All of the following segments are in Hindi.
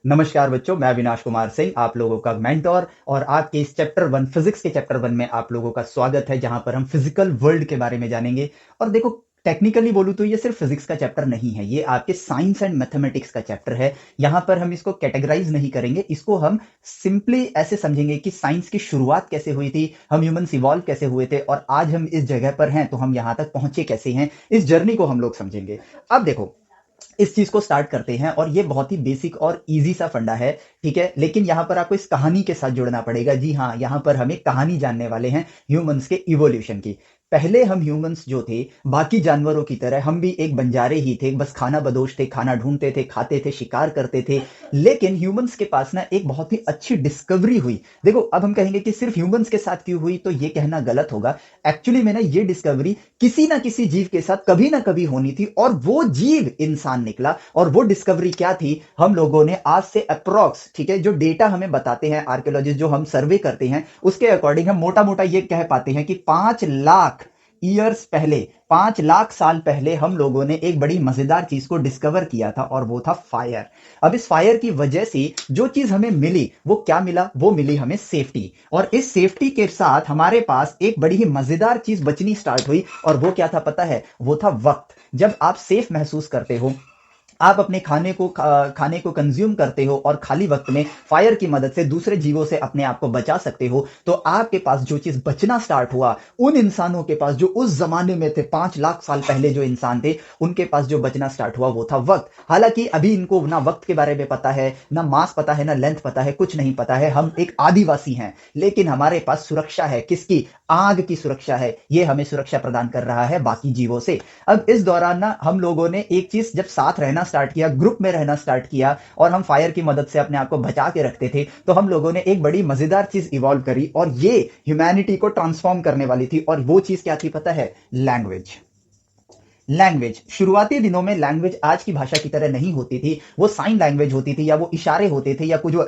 नमस्कार बच्चों, मैं अविनाश कुमार सिंह, आप लोगों का मेंटोर। और आपके इस चैप्टर वन फिजिक्स के चैप्टर वन में आप लोगों का स्वागत है, जहां पर हम फिजिकल वर्ल्ड के बारे में जानेंगे। और देखो, टेक्निकली बोलूं तो ये सिर्फ फिजिक्स का चैप्टर नहीं है, ये आपके साइंस एंड मैथमेटिक्स का चैप्टर है। यहाँ पर हम इसको कैटेगराइज नहीं करेंगे, इसको हम सिंपली ऐसे समझेंगे कि साइंस की शुरुआत कैसे हुई थी, हम ह्यूमंस इवॉल्व कैसे हुए थे, और आज हम इस जगह पर हैं तो हम यहाँ तक पहुंचे कैसे हैं। इस जर्नी को हम लोग समझेंगे। अब देखो, इस चीज को स्टार्ट करते हैं, और ये बहुत ही बेसिक और इजी सा फंडा है। ठीक है, लेकिन यहां पर आपको इस कहानी के साथ जुड़ना पड़ेगा। जी हाँ, यहां पर हम एक कहानी जानने वाले हैं ह्यूमंस के इवोल्यूशन की। पहले हम ह्यूमंस जो थे, बाकी जानवरों की तरह हम भी एक बंजारे ही थे, बस खाना बदोश थे, खाना ढूंढते थे, खाते थे, शिकार करते थे। लेकिन ह्यूमंस के पास ना एक बहुत ही अच्छी डिस्कवरी हुई। देखो, अब हम कहेंगे कि सिर्फ ह्यूमंस के साथ क्यों हुई, तो ये कहना गलत होगा। एक्चुअली में ना ये डिस्कवरी किसी ना किसी जीव के साथ कभी ना कभी होनी थी, और वो जीव इंसान निकला। और वो डिस्कवरी क्या थी, हम लोगों ने आज से अप्रोक्स, ठीक है, जो डेटा हमें बताते हैं आर्कियोलॉजिस्ट, जो हम सर्वे करते हैं, उसके अकॉर्डिंग हम मोटा मोटा ये कह पाते हैं कि 5 लाख ईयर्स पहले, 5 लाख साल पहले हम लोगों ने एक बड़ी मजेदार चीज को डिस्कवर किया था, और वो था फायर। अब इस फायर की वजह से जो चीज हमें मिली, वो क्या मिला, वो मिली हमें सेफ्टी। और इस सेफ्टी के साथ हमारे पास एक बड़ी ही मजेदार चीज बचनी स्टार्ट हुई, और वो क्या था पता है, वो था वक्त। जब आप सेफ महसूस करते हो, आप अपने खाने को कंज्यूम करते हो, और खाली वक्त में फायर की मदद से दूसरे जीवों से अपने आप को बचा सकते हो, तो आपके पास जो चीज बचना स्टार्ट हुआ, उन इंसानों के पास जो उस जमाने में थे, 5 लाख साल पहले जो इंसान थे, उनके पास जो बचना स्टार्ट हुआ वो था वक्त। हालांकि अभी इनको ना वक्त के बारे में पता है, ना मास पता है, ना लेंथ पता है, कुछ नहीं पता है। हम एक आदिवासी हैं, लेकिन हमारे पास सुरक्षा है। किसकी? आग की सुरक्षा है। ये हमें सुरक्षा प्रदान कर रहा है बाकी जीवों से। अब इस दौरान ना हम लोगों ने एक चीज, जब साथ रहना स्टार्ट किया, ग्रुप में रहना स्टार्ट किया, और हम फायर की मदद से अपने आप को बचा के रखते थे, तो हम लोगों ने एक बड़ी मजेदार चीज इवॉल्व करी, और ये ह्यूमैनिटी को ट्रांसफॉर्म करने वाली थी। और वो चीज क्या थी पता है? लैंग्वेज। लैंग्वेज। शुरुआती दिनों में लैंग्वेज आज की भाषा की तरह नहीं होती थी, वो साइन लैंग्वेज होती थी, या वो इशारे होते थे, या कुछ वो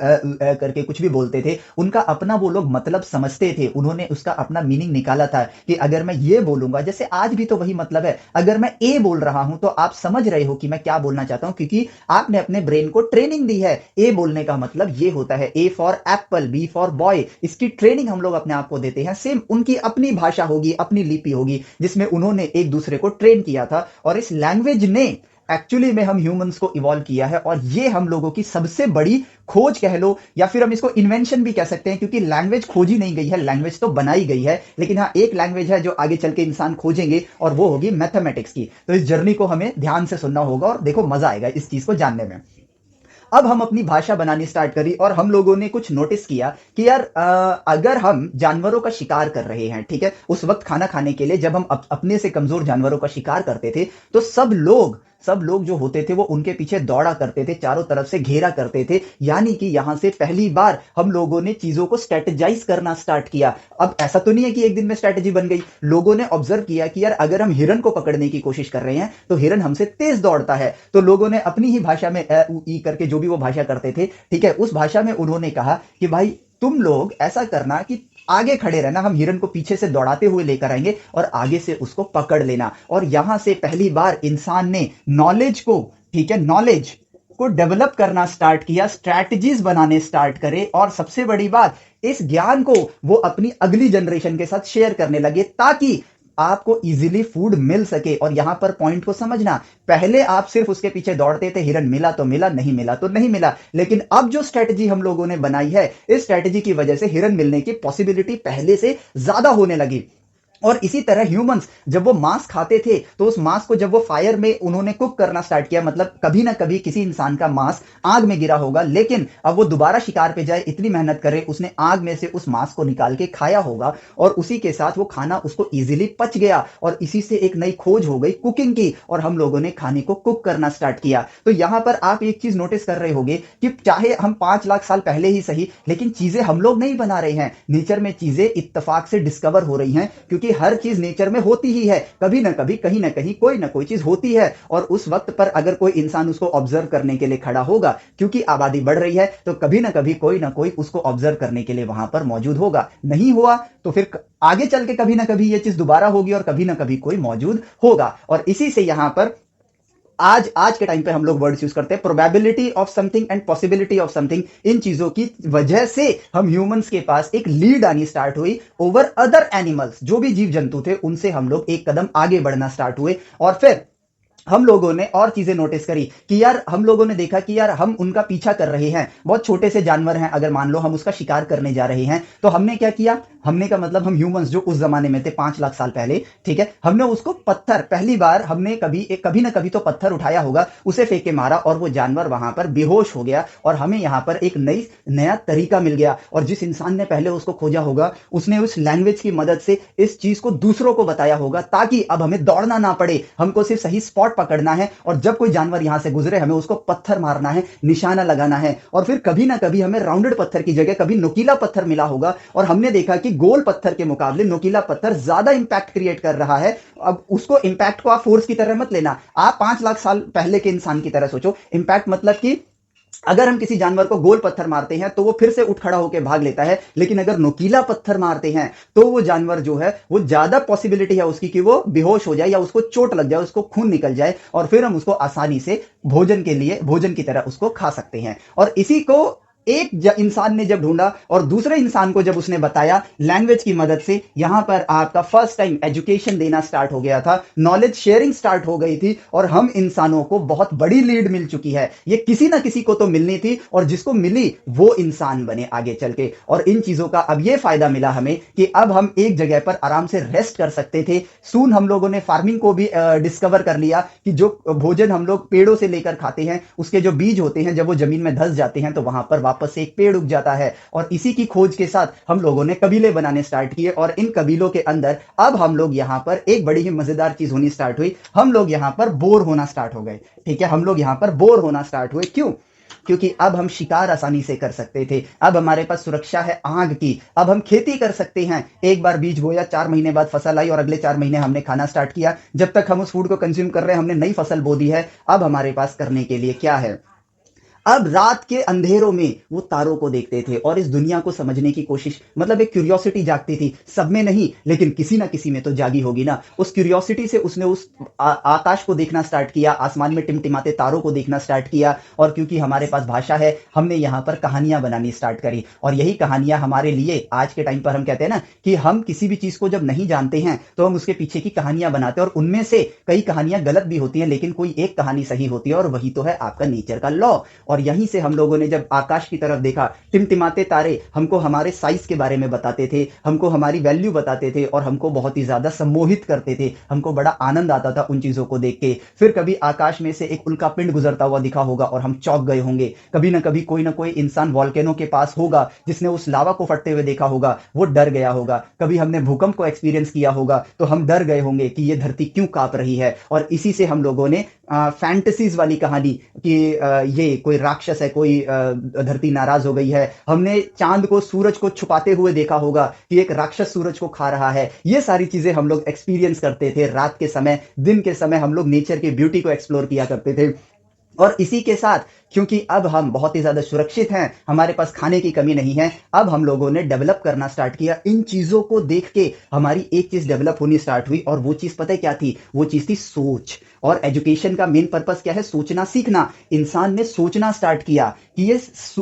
करके कुछ भी बोलते थे। उनका अपना वो लोग मतलब समझते थे, उन्होंने उसका अपना मीनिंग निकाला था कि अगर मैं ये बोलूंगा, जैसे आज भी तो वही मतलब है, अगर मैं ए बोल रहा हूं तो आप समझ रहे हो कि मैं क्या बोलना चाहता हूं, क्योंकि आपने अपने ब्रेन को ट्रेनिंग दी है। ए बोलने का मतलब ये होता है, A for apple, B for boy. इसकी ट्रेनिंग हम लोग अपने आप को देते हैं। सेम उनकी अपनी भाषा होगी, अपनी लिपि होगी, जिसमें उन्होंने एक दूसरे को ट्रेन किया था, और इस लैंग्वेज ने एक्चुअली में हम ह्यूमंस को इवॉल्व किया है। और ये हम लोगों की सबसे बड़ी खोज कह लो, या फिर हम इसको इन्वेंशन भी कह सकते हैं, क्योंकि लैंग्वेज खोजी नहीं गई है, लैंग्वेज तो बनाई गई है। लेकिन हाँ, एक लैंग्वेज है जो आगे चल के इंसान खोजेंगे, और वो होगी मैथमेटिक्स की। तो इस जर्नी को हमें ध्यान से सुनना होगा, और देखो मजा आएगा इस चीज को जानने में। अब हम अपनी भाषा बनानी स्टार्ट करी, और हम लोगों ने कुछ नोटिस किया कि यार, अगर हम जानवरों का शिकार कर रहे हैं, ठीक है, उस वक्त खाना खाने के लिए जब हम अपने से कमजोर जानवरों का शिकार करते थे, तो सब लोग जो होते थे वो उनके पीछे दौड़ा करते थे, चारों तरफ से घेरा करते थे। यानी कि यहां से पहली बार हम लोगों ने चीजों को स्ट्रेटेजाइज करना स्टार्ट किया। अब ऐसा तो नहीं है कि एक दिन में स्ट्रेटेजी बन गई। लोगों ने ऑब्जर्व किया कि यार, अगर हम हिरन को पकड़ने की कोशिश कर रहे हैं तो हिरन हमसे तेज दौड़ता है। तो लोगों ने अपनी ही भाषा में उ ई करके, जो भी वो भाषा करते थे, ठीक है, उस भाषा में उन्होंने कहा कि भाई, तुम लोग ऐसा करना कि आगे खड़े रहना, हम हिरन को पीछे से दौड़ाते हुए लेकर आएंगे, और आगे से उसको पकड़ लेना। और यहां से पहली बार इंसान ने नॉलेज को, ठीक है, नॉलेज को डेवलप करना स्टार्ट किया, स्ट्रैटेजीज बनाने स्टार्ट करे, और सबसे बड़ी बात, इस ज्ञान को वो अपनी अगली जनरेशन के साथ शेयर करने लगे, ताकि आपको इजीली फूड मिल सके। और यहां पर पॉइंट को समझना, पहले आप सिर्फ उसके पीछे दौड़ते थे, हिरन मिला तो मिला, नहीं मिला तो नहीं मिला। लेकिन अब जो स्ट्रेटजी हम लोगों ने बनाई है, इस स्ट्रेटजी की वजह से हिरन मिलने की पॉसिबिलिटी पहले से ज्यादा होने लगी। और इसी तरह ह्यूमंस जब वो मांस खाते थे, तो उस मांस को जब वो फायर में उन्होंने कुक करना स्टार्ट किया, मतलब कभी ना कभी किसी इंसान का मांस आग में गिरा होगा, लेकिन अब वो दोबारा शिकार पे जाए, इतनी मेहनत करे, उसने आग में से उस मांस को निकाल के खाया होगा, और उसी के साथ वो खाना उसको इजीली पच गया, और इसी से एक नई खोज हो गई कुकिंग की, और हम लोगों ने खाने को कुक करना स्टार्ट किया। तो यहां पर आप एक चीज नोटिस कर रहे होंगे कि चाहे हम 5 लाख साल पहले ही सही, लेकिन चीजें हम लोग नहीं बना रहे हैं, नेचर में चीजें इत्तेफाक से डिस्कवर हो रही हैं, क्योंकि हर चीज नेचर में होती ही है। कभी ना कभी, कहीं ना कहीं, कोई ना कोई चीज होती है, और उस वक्त पर अगर कोई इंसान उसको ऑब्जर्व करने के लिए खड़ा होगा, क्योंकि आबादी बढ़ रही है, तो कभी ना कोई उसको ऑब्जर्व करने के लिए वहां पर मौजूद होगा। नहीं हुआ तो फिर आगे चल के कभी ना कभी ये चीज दोबारा होगी, और कभी ना कभी कोई मौजूद होगा। और इसी से यहां पर आज आज के टाइम पे हम लोग वर्ड्स यूज करते हैं, probability of something and possibility of something. इन चीजों की वजह से हम ह्यूमंस के पास एक लीड आनी स्टार्ट हुई ओवर अदर एनिमल्स। जो भी जीव जंतु थे उनसे हम लोग एक कदम आगे बढ़ना स्टार्ट हुए। और फिर हम लोगों ने और चीजें नोटिस करी कि यार हम लोगों ने देखा कि यार हम उनका पीछा कर रहे हैं। बहुत छोटे से जानवर हैं, अगर मान लो हम उसका शिकार करने जा रहे हैं तो हमने क्या किया, हमने का मतलब हम ह्यूमंस जो उस जमाने में थे 5 लाख साल पहले, ठीक है, हमने उसको पत्थर, पहली बार हमने कभी ना कभी तो पत्थर उठाया होगा, उसे फेंक के मारा और वो जानवर वहां पर बेहोश हो गया और हमें यहां पर एक नया तरीका मिल गया। और जिस इंसान ने पहले उसको खोजा होगा उसने उस लैंग्वेज की मदद से इस चीज को दूसरों को बताया होगा, ताकि अब हमें दौड़ना ना पड़े, हमको सिर्फ सही स्पॉट पकड़ना है और जब कोई जानवर यहां से गुजरे हमें उसको पत्थर मारना है, निशाना लगाना है। और फिर कभी ना कभी हमें राउंडेड पत्थर की जगह कभी नुकीला पत्थर मिला होगा और हमने देखा कि गोल पत्थर के मुकाबले नुकीला पत्थर ज्यादा इंपैक्ट क्रिएट कर रहा है। अब उसको इंपैक्ट को आप फोर्स की तरह मत लेना, आप 5 लाख साल पहले के इंसान की तरह सोचो। इंपैक्ट मतलब कि अगर हम किसी जानवर को गोल पत्थर मारते हैं तो वो फिर से उठ खड़ा होकर भाग लेता है, लेकिन अगर नुकीला पत्थर मारते हैं तो वो जानवर जो है वो ज्यादा पॉसिबिलिटी है उसकी कि वो बेहोश हो जाए या उसको चोट लग जाए, उसको खून निकल जाए और फिर हम उसको आसानी से भोजन के लिए, भोजन की तरह उसको खा सकते हैं। और इसी को एक इंसान ने जब ढूंढा और दूसरे इंसान को जब उसने बताया लैंग्वेज की मदद से, यहां पर आपका फर्स्ट टाइम एजुकेशन देना स्टार्ट हो गया था, नॉलेज शेयरिंग स्टार्ट हो गई थी और हम इंसानों को बहुत बड़ी लीड मिल चुकी है। ये किसी ना किसी को तो मिलनी थी और जिसको मिली वो इंसान बने आगे चल के। और इन चीजों का अब ये फायदा मिला हमें कि अब हम एक जगह पर आराम से रेस्ट कर सकते थे। सून हम लोगों ने फार्मिंग को भी डिस्कवर कर लिया कि जो भोजन हम लोग पेड़ों से लेकर खाते हैं उसके जो बीज होते हैं जब वो जमीन में धस जाते हैं तो वहां पर वापस से एक पेड़ उग जाता है। और इसी की खोज के साथ हम लोगों ने कबीले बनाने स्टार्ट किए और इन कबीलों के अंदर अब हम लोग यहां पर एक बड़ी ही मजेदार चीज होनी स्टार्ट हुई, हम लोग यहां पर बोर होना स्टार्ट हो गए। ठीक है, हम लोग यहां पर बोर होना स्टार्ट हुए। क्यों? क्योंकि अब हम शिकार आसानी से कर सकते थे, अब हमारे पास सुरक्षा है आग की, अब हम खेती कर सकते हैं। एक बार बीज बोया, 4 महीने बाद फसल आई और अगले 4 महीने हमने खाना स्टार्ट किया। जब तक हम उस फूड को कंज्यूम कर रहे हैं हमने नई फसल बो दी है। अब हमारे पास करने के लिए क्या है? अब रात के अंधेरों में वो तारों को देखते थे और इस दुनिया को समझने की कोशिश, मतलब एक क्यूरियोसिटी जागती थी। सब में नहीं लेकिन किसी ना किसी में तो जागी होगी ना। उस क्यूरियोसिटी से उसने उस आकाश को देखना स्टार्ट किया, आसमान में टिमटिमाते तारों को देखना स्टार्ट किया। और क्योंकि हमारे पास भाषा है हमने यहाँ पर कहानियां बनानी स्टार्ट करी। और यही कहानियां हमारे लिए आज के टाइम पर हम कहते हैं ना कि हम किसी भी चीज को जब नहीं जानते हैं तो हम उसके पीछे की कहानियां बनाते हैं और उनमें से कई कहानियां गलत भी होती हैं लेकिन कोई एक कहानी सही होती है और वही तो है आपका नेचर का लॉ। और यहीं से हम लोगों ने जब आकाश की तरफ देखा, टिमटिमाते तारे हमको हमारे साइज के बारे में बताते थे, हमको हमारी वैल्यू बताते थे और हमको बहुत ही ज्यादा सम्मोहित करते थे। हमको बड़ा आनंद आता था उन चीजों को देख के। फिर कभी आकाश में से एक उल्का पिंड गुजरता हुआ दिखा होगा और हम चौंक गए होंगे। कभी ना कभी कोई ना कोई इंसान वॉल्केनो के पास होगा जिसने उस लावा को फटते हुए देखा होगा, वो डर गया होगा। कभी हमने भूकंप को एक्सपीरियंस किया होगा तो हम डर गए होंगे कि ये धरती क्यों कांप रही है। और इसी से हम लोगों ने फैंटेसीज वाली कहानी कि ये कोई राक्षस है, कोई धरती नाराज हो गई है। हमने चांद को, सूरज को छुपाते हुए देखा होगा कि एक राक्षस सूरज को खा रहा है। ये सारी चीजें हम लोग एक्सपीरियंस करते थे रात के समय। दिन के समय हम लोग नेचर की ब्यूटी को एक्सप्लोर किया करते थे। और इसी के साथ क्योंकि अब हम बहुत ही ज्यादा सुरक्षित हैं, हमारे पास खाने की कमी नहीं है, अब हम लोगों ने डेवलप करना स्टार्ट किया। इन चीजों को देख के हमारी एक चीज डेवलप होनी स्टार्ट हुई और वो चीज पता है क्या थी? वो चीज थी सोच। और एजुकेशन का मेन पर्पस क्या है? सोचना सीखना। इंसान ने सोचना स्टार्ट किया कि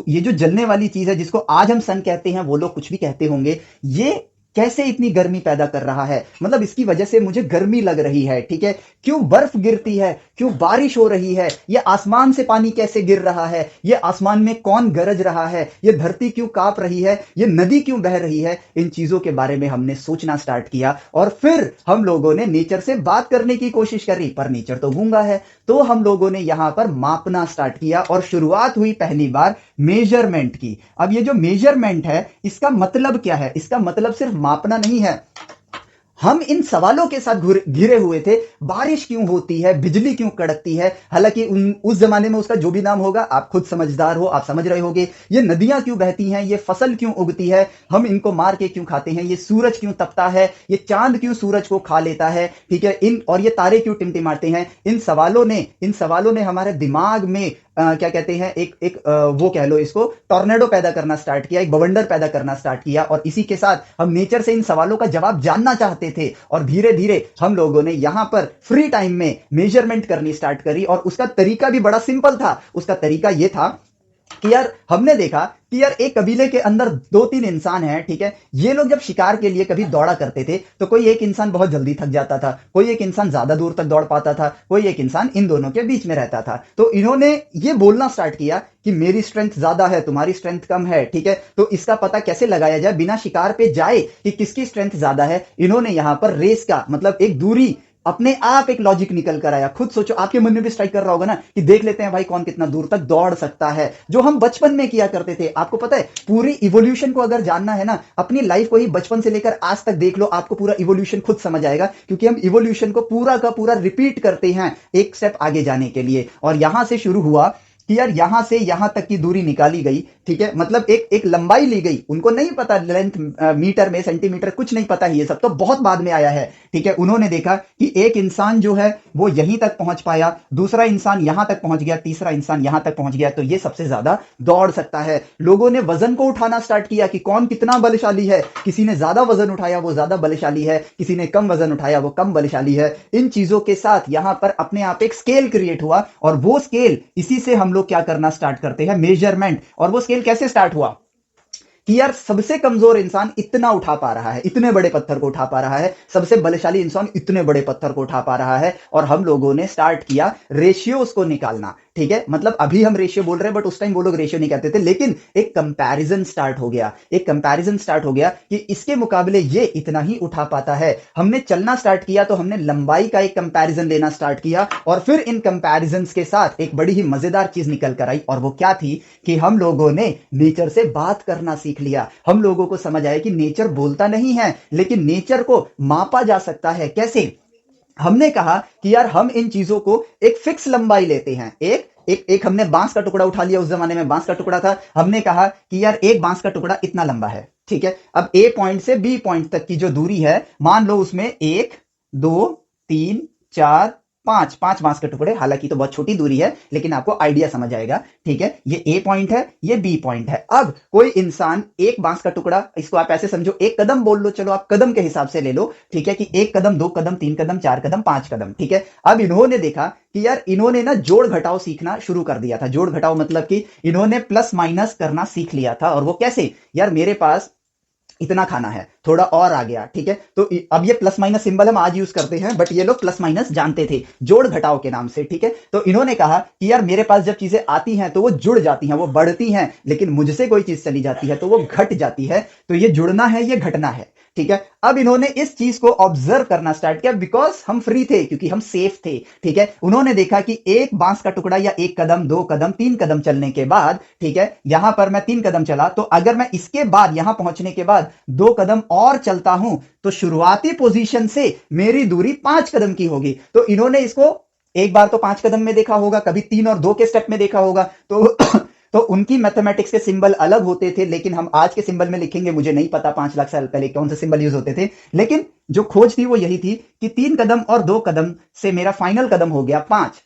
ये जो जलने वाली चीज है जिसको आज हम सन कहते हैं, वो लोग कुछ भी कहते होंगे, ये कैसे इतनी गर्मी पैदा कर रहा है? मतलब इसकी वजह से मुझे गर्मी लग रही है, ठीक है, क्यों बर्फ गिरती है, क्यों बारिश हो रही है, ये आसमान से पानी कैसे गिर रहा है, ये आसमान में कौन गरज रहा है, ये धरती क्यों कांप रही है, ये नदी क्यों बह रही है। इन चीजों के बारे में हमने सोचना स्टार्ट किया और फिर हम लोगों ने नेचर से बात करने की कोशिश करी, पर नेचर तो गूंगा है। तो हम लोगों ने यहां पर मापना स्टार्ट किया और शुरुआत हुई पहली बार मेजरमेंट की। अब ये जो मेजरमेंट है इसका मतलब क्या है? इसका मतलब सिर्फ मापना नहीं है। हम इन सवालों के साथ घिरे हुए थे, बारिश क्यों होती है, बिजली क्यों कड़कती है, हालांकि उस जमाने में उसका जो भी नाम होगा आप खुद समझदार हो, आप समझ रहे होगे। ये नदियां क्यों बहती हैं, ये फसल क्यों उगती है, हम इनको मार के क्यों खाते हैं, ये सूरज क्यों तपता है, ये चांद क्यों सूरज को खा लेता है, ठीक है, और ये तारे क्यों टिमटिमाते हैं। इन सवालों ने हमारे दिमाग में क्या कहते हैं, वो कह लो इसको टॉर्नेडो पैदा करना स्टार्ट किया, एक बवंडर पैदा करना स्टार्ट किया। और इसी के साथ हम नेचर से इन सवालों का जवाब जानना चाहते करते थे और धीरे धीरे हम लोगों ने यहां पर फ्री टाइम में मेजरमेंट करनी स्टार्ट करी और उसका तरीका भी बड़ा सिंपल था। उसका तरीका यह था कि यार हमने देखा कि यार एक कबीले के अंदर दो तीन इंसान हैं, ठीक है। ये लोग जब शिकार के लिए कभी दौड़ा करते थे तो कोई एक इंसान बहुत जल्दी थक जाता था, कोई एक इंसान ज्यादा दूर तक दौड़ पाता था, कोई एक इंसान इन दोनों के बीच में रहता था। तो इन्होंने ये बोलना स्टार्ट किया कि मेरी स्ट्रेंथ ज्यादा है, तुम्हारी स्ट्रेंथ कम है, ठीक है। तो इसका पता कैसे लगाया जाए बिना शिकार पे जाए कि किसकी स्ट्रेंथ ज्यादा है। इन्होंने यहां पर रेस का मतलब एक दूरी अपने आप एक लॉजिक निकल कर आया। खुद सोचो, आपके मन में भी स्ट्राइक कर रहा होगा ना कि देख लेते हैं भाई कौन कितना दूर तक दौड़ सकता है, जो हम बचपन में किया करते थे। आपको पता है पूरी इवोल्यूशन को अगर जानना है ना, अपनी लाइफ को ही बचपन से लेकर आज तक देख लो, आपको पूरा इवोल्यूशन खुद समझ आएगा, क्योंकि हम इवोल्यूशन को पूरा का पूरा रिपीट करते हैं एक स्टेप आगे जाने के लिए। और यहां से शुरू हुआ कि यार यहां से यहां तक की दूरी निकाली गई, ठीक है। मतलब एक एक लंबाई ली गई, उनको नहीं पता लेंथ मीटर में, सेंटीमीटर कुछ नहीं पता, ये सब तो बहुत बाद में आया है, ठीक है। उन्होंने देखा कि एक इंसान जो है वो यहीं तक पहुंच पाया, दूसरा इंसान यहां तक पहुंच गया, तीसरा इंसान यहां तक पहुंच गया, तो ये सबसे ज्यादा दौड़ सकता है। लोगों ने वजन को उठाना स्टार्ट किया कि कौन कितना बलशाली है। किसी ने ज्यादा वजन उठाया वो ज्यादा बलशाली है, किसी ने कम वजन उठाया वो कम बलशाली है। इन चीजों के साथ यहां पर अपने आप एक स्केल क्रिएट हुआ और वो स्केल, इसी से हम लोग क्या करना स्टार्ट करते हैं, मेजरमेंट। और वो स्केल कैसे स्टार्ट हुआ कि यार सबसे कमजोर इंसान इतना उठा पा रहा है, इतने बड़े पत्थर को उठा पा रहा है, सबसे बलशाली इंसान इतने बड़े पत्थर को उठा पा रहा है। और हम लोगों ने स्टार्ट किया रेशियोज को निकालना, ठीक है। मतलब अभी हम रेशियो बोल रहे हैं बट उस टाइम वो लोग रेशियो नहीं कहते थे, लेकिन एक कंपैरिजन स्टार्ट हो गया, एक कंपैरिजन स्टार्ट हो गया कि इसके मुकाबले ये इतना ही उठा पाता है। हमने चलना स्टार्ट किया तो हमने लंबाई का एक कंपैरिजन लेना स्टार्ट किया और फिर इन कंपैरिजंस के साथ एक बड़ी ही मजेदार चीज निकल कर आई। और वो क्या थी कि हम लोगों ने नेचर से बात करना सीख लिया। हम लोगों को समझ आया कि नेचर बोलता नहीं है, लेकिन नेचर को मापा जा सकता है। कैसे? हमने कहा कि यार हम इन चीजों को एक फिक्स लंबाई लेते हैं। एक हमने बांस का टुकड़ा उठा लिया, उस जमाने में बांस का टुकड़ा था। हमने कहा कि यार एक बांस का टुकड़ा इतना लंबा है, ठीक है। अब ए पॉइंट से बी पॉइंट तक की जो दूरी है, मान लो उसमें एक, दो, तीन, चार, पांच, पांच बांस के टुकड़े। हालांकि तो बहुत छोटी दूरी है लेकिन आपको आइडिया समझ आएगा, ठीक है। ये ए पॉइंट है, ये बी पॉइंट है। अब कोई इंसान एक बांस का टुकड़ा, इसको आप ऐसे समझो एक कदम बोल लो, चलो आप कदम के हिसाब से ले लो, ठीक है, कि एक कदम, दो कदम, तीन कदम, चार कदम, पांच कदम, ठीक है। अब इन्होंने देखा कि यार इन्होंने ना जोड़ घटाव सीखना शुरू कर दिया था। जोड़ घटाव मतलब कि इन्होंने प्लस माइनस करना सीख लिया था। और वो कैसे? यार मेरे पास इतना खाना है, थोड़ा और आ गया, ठीक है। तो अब ये प्लस माइनस सिंबल हम आज यूज करते हैं, बट ये लोग प्लस माइनस जानते थे जोड़ घटाव के नाम से, ठीक है। तो इन्होंने कहा कि यार मेरे पास जब चीजें आती हैं तो वो जुड़ जाती हैं, वो बढ़ती हैं, लेकिन मुझसे कोई चीज चली जाती है तो वो घट जाती है। तो ये जुड़ना है, ये घटना है, ठीक है। अब इन्होंने इस चीज को ऑब्जर्व करना स्टार्ट किया, बिकॉज हम फ्री थे, क्योंकि हम सेफ थे, ठीक है। उन्होंने देखा कि एक बांस का टुकड़ा या एक कदम, दो कदम, तीन कदम चलने के बाद, ठीक है, यहां पर मैं तीन कदम चला, तो अगर मैं इसके बाद यहां पहुंचने के बाद दो कदम और चलता हूं तो शुरुआती पोजीशन से मेरी दूरी पांच कदम की होगी। तो इन्होंने इसको एक बार तो पांच कदम में देखा होगा, कभी तीन और दो के स्टेप में देखा होगा। तो उनकी मैथमेटिक्स के सिंबल अलग होते थे, लेकिन हम आज के सिंबल में लिखेंगे। मुझे नहीं पता 5 लाख साल पहले कौन से सिंबल यूज होते थे, लेकिन जो खोज थी वो यही थी कि तीन कदम और दो कदम से मेरा फाइनल कदम हो गया पांच।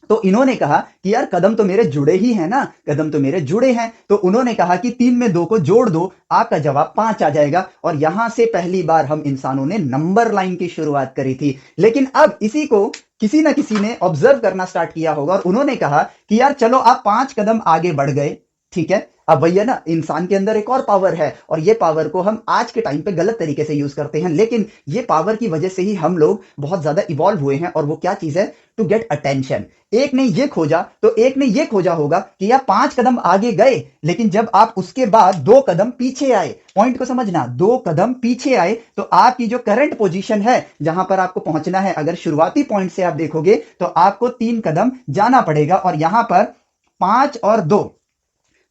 तो इन्होंने कहा कि यार कदम तो मेरे जुड़े ही हैं ना, कदम तो मेरे जुड़े हैं। तो उन्होंने कहा कि तीन में दो को जोड़ दो, आपका जवाब पांच आ जाएगा। और यहां से पहली बार हम इंसानों ने नंबर लाइन की शुरुआत करी थी। लेकिन अब इसी को किसी ना किसी ने ऑब्जर्व करना स्टार्ट किया होगा और उन्होंने कहा कि यार चलो आप पांच कदम आगे बढ़ गए, ठीक है। अब भैया ना, इंसान के अंदर एक और पावर है और ये पावर को हम आज के टाइम पे गलत तरीके से यूज करते हैं, लेकिन ये पावर की वजह से ही हम लोग बहुत ज्यादा इवॉल्व हुए हैं। और वो क्या चीज है? To get attention. एक ने ये खोजा तो एक ने ये खोजा होगा कि आप पांच कदम आगे गए, लेकिन जब आप उसके बाद दो कदम पीछे आए, पॉइंट को समझना, दो कदम पीछे आए, तो आपकी जो करंट पोजीशन है जहां पर आपको पहुंचना है, अगर शुरुआती पॉइंट से आप देखोगे तो आपको तीन कदम जाना पड़ेगा। और यहां पर पांच और दो,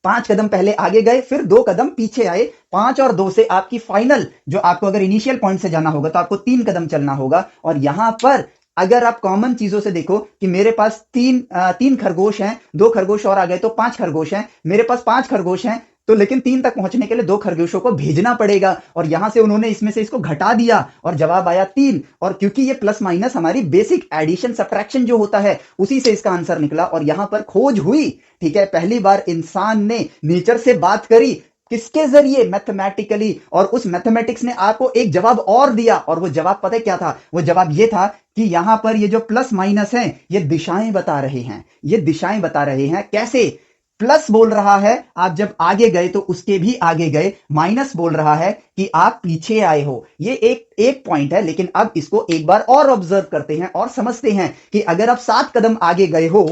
पांच कदम पहले आगे गए, फिर दो कदम पीछे आए। पांच और दो से आपकी फाइनल, जो आपको अगर इनिशियल पॉइंट से जाना होगा तो आपको तीन कदम चलना होगा। और यहां पर अगर आप कॉमन चीजों से देखो कि मेरे पास तीन खरगोश हैं, दो खरगोश और आ गए तो पांच खरगोश हैं, मेरे पास पांच खरगोश हैं, तो लेकिन तीन तक पहुंचने के लिए दो खरगोशों को भेजना पड़ेगा। और यहां से उन्होंने इसमें से इसको घटा दिया और जवाब आया तीन। और क्योंकि ये प्लस माइनस हमारी बेसिक एडिशन सब्ट्रैक्शन जो होता है, उसी से इसका आंसर निकला। और यहां पर खोज हुई, ठीक है, पहली बार इंसान ने नेचर से बात करी। किसके जरिए? मैथमेटिकली। और उस मैथमेटिक्स ने आपको एक जवाब और दिया, और वो जवाब पता है क्या था? वो जवाब ये था कि यहां पर ये जो प्लस माइनस है ये दिशाएं बता रहे हैं। ये दिशाएं बता रहे हैं। कैसे? प्लस बोल रहा है आप जब आगे गए तो उसके भी आगे गए, माइनस बोल रहा है कि आप पीछे आए हो। ये एक एक पॉइंट है, लेकिन अब इसको एक बार और ऑब्जर्व करते हैं और समझते हैं कि अगर आप 7 कदम आगे गए हो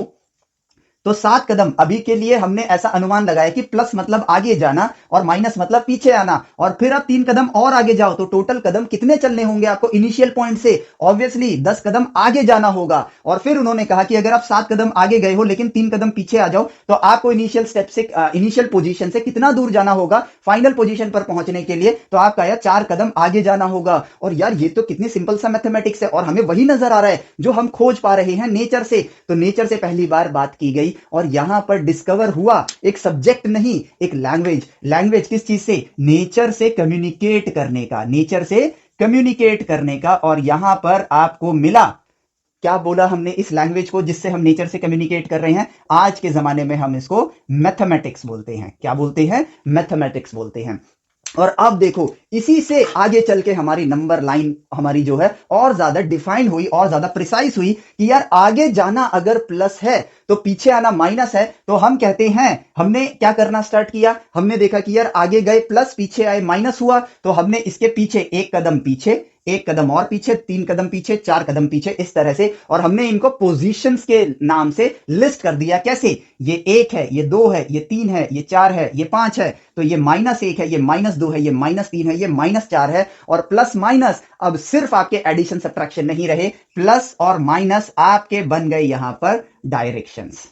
तो 7 कदम, अभी के लिए हमने ऐसा अनुमान लगाया कि प्लस मतलब आगे जाना और माइनस मतलब पीछे आना, और फिर आप 3 कदम और आगे जाओ तो टोटल कदम कितने चलने होंगे आपको इनिशियल पॉइंट से? ऑब्वियसली 10 कदम आगे जाना होगा। और फिर उन्होंने कहा कि अगर आप 7 कदम आगे गए हो लेकिन 3 कदम पीछे आ जाओ तो आपको इनिशियल स्टेप से, इनिशियल पोजीशन से कितना दूर जाना होगा फाइनल पोजीशन पर पहुंचने के लिए? तो आपका यार 4 कदम आगे जाना होगा। और यार ये तो कितनी सिंपल सा मैथमेटिक्स है, और हमें वही नजर आ रहा है जो हम खोज पा रहे हैं नेचर से। तो नेचर से पहली बार बात की गई और यहां पर डिस्कवर हुआ एक सब्जेक्ट नहीं, एक लैंग्वेज। लैंग्वेज किस चीज से? नेचर से कम्युनिकेट करने का, नेचर से कम्युनिकेट करने का। और यहां पर आपको मिला, क्या बोला हमने इस लैंग्वेज को जिससे हम नेचर से कम्युनिकेट कर रहे हैं? आज के जमाने में हम इसको मैथमेटिक्स बोलते हैं। क्या बोलते हैं? मैथमेटिक्स बोलते हैं। और अब देखो इसी से आगे चल के हमारी नंबर लाइन हमारी जो है और ज्यादा डिफाइन हुई और ज्यादा प्रिसाइज हुई कि यार आगे जाना अगर प्लस है तो पीछे आना माइनस है। तो हम कहते हैं, हमने क्या करना स्टार्ट किया? हमने देखा कि यार आगे गए प्लस, पीछे आए माइनस हुआ, तो हमने इसके पीछे एक कदम पीछे, एक कदम और पीछे, 3 कदम पीछे, 4 कदम पीछे, इस तरह से। और हमने इनको पोजीशंस के नाम से लिस्ट कर दिया। कैसे? ये 1 है, ये 2 है, ये 3 है, ये 4 है, ये 5 है, तो ये -1 है, ये -2 है, ये -3 है, ये -4 है। और प्लस माइनस अब सिर्फ आपके एडिशन सब्ट्रैक्शन नहीं रहे, प्लस और माइनस आपके बन गए यहां पर डायरेक्शंस।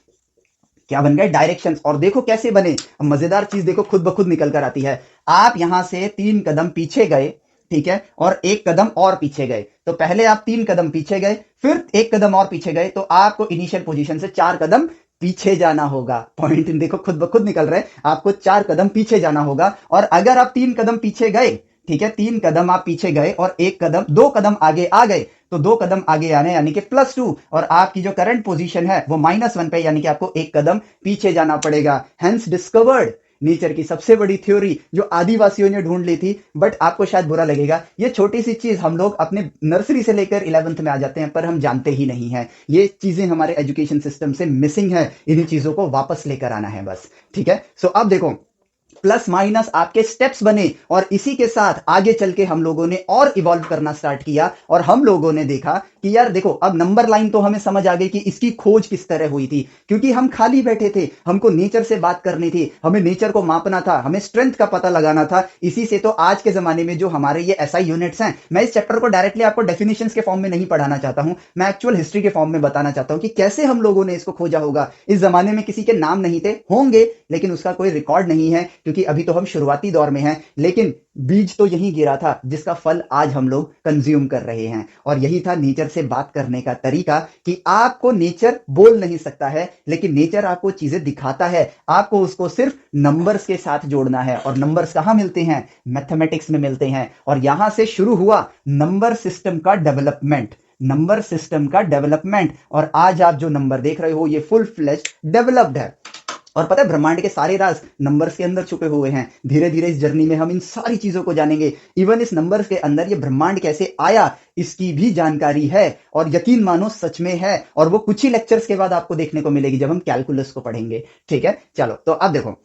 क्या बन गए? डायरेक्शंस। और देखो कैसे बने, अब मजेदार चीज देखो खुद ब खुद निकल कर आती है। आप यहां से 3 कदम पीछे गए, ठीक है, और 1 कदम और पीछे गए। तो पहले आप 3 कदम पीछे गए, फिर 1 कदम और पीछे गए, तो आपको इनिशियल पोजीशन से 4 कदम पीछे जाना होगा। पॉइंट देखो खुद ब खुद निकल रहे हैं, आपको 4 कदम पीछे जाना होगा। और अगर आप 3 कदम पीछे गए, ठीक है, 3 कदम आप पीछे गए और 1 कदम, 2 कदम आगे आ गए, तो 2 कदम आगे आने यानी कि +2, और आपकी जो करंट पोजीशन है वो -1 पे, यानी कि आपको 1 कदम पीछे जाना पड़ेगा। हेंस डिस्कवर्ड नेचर की सबसे बड़ी थ्योरी जो आदिवासियों ने ढूंढ ली थी। बट आपको शायद बुरा लगेगा, ये छोटी सी चीज हम लोग अपने नर्सरी से लेकर 11th में आ जाते हैं पर हम जानते ही नहीं है। ये चीजें हमारे एजुकेशन सिस्टम से मिसिंग है, इन्हीं चीजों को वापस लेकर आना है बस। ठीक है, सो अब देखो प्लस माइनस आपके स्टेप्स बने, और इसी के साथ आगे चल के हम लोगों ने और इवॉल्व करना स्टार्ट किया। और हम लोगों ने देखा कि यार देखो अब नंबर लाइन तो हमें समझ आ गई कि इसकी खोज किस तरह हुई थी, क्योंकि हम खाली बैठे थे, हमको नेचर से बात करनी थी, हमें नेचर को मापना था, हमें स्ट्रेंथ का पता लगाना था। इसी से तो आज के जमाने में जो हमारे ये एसआई यूनिट्स हैं, मैं इस चैप्टर को डायरेक्टली आपको डेफिनेशंस के फॉर्म में नहीं पढ़ाना चाहता हूं, मैं एक्चुअल हिस्ट्री के फॉर्म में बताना चाहता हूं कि कैसे हम लोगों ने इसको खोजा होगा। इस जमाने में किसी के नाम नहीं थे, होंगे लेकिन उसका कोई रिकॉर्ड नहीं है, क्योंकि अभी तो हम शुरुआती दौर में हैं। लेकिन बीज तो यहीं गिरा था जिसका फल आज हम लोग कंज्यूम कर रहे हैं। और यही था नेचर से बात करने का तरीका, कि आपको नेचर बोल नहीं सकता है, लेकिन नेचर आपको चीजें दिखाता है, आपको उसको सिर्फ नंबर्स के साथ जोड़ना है। और नंबर्स कहां मिलते हैं? मैथमेटिक्स में मिलते हैं। और यहां से शुरू हुआ नंबर सिस्टम का डेवलपमेंट, नंबर सिस्टम का डेवलपमेंट। और आज आप जो नंबर देख रहे हो ये फुल फ्लेश्ड डेवलप्ड है। और पता है ब्रह्मांड के सारे राज नंबर्स के अंदर छुपे हुए हैं। धीरे धीरे इस जर्नी में हम इन सारी चीजों को जानेंगे। इवन इस नंबर्स के अंदर ये ब्रह्मांड कैसे आया इसकी भी जानकारी है, और यकीन मानो सच में है। और वो कुछ ही लेक्चर्स के बाद आपको देखने को मिलेगी जब हम कैलकुलस को पढ़ेंगे। ठीक है, चलो तो अब देखो,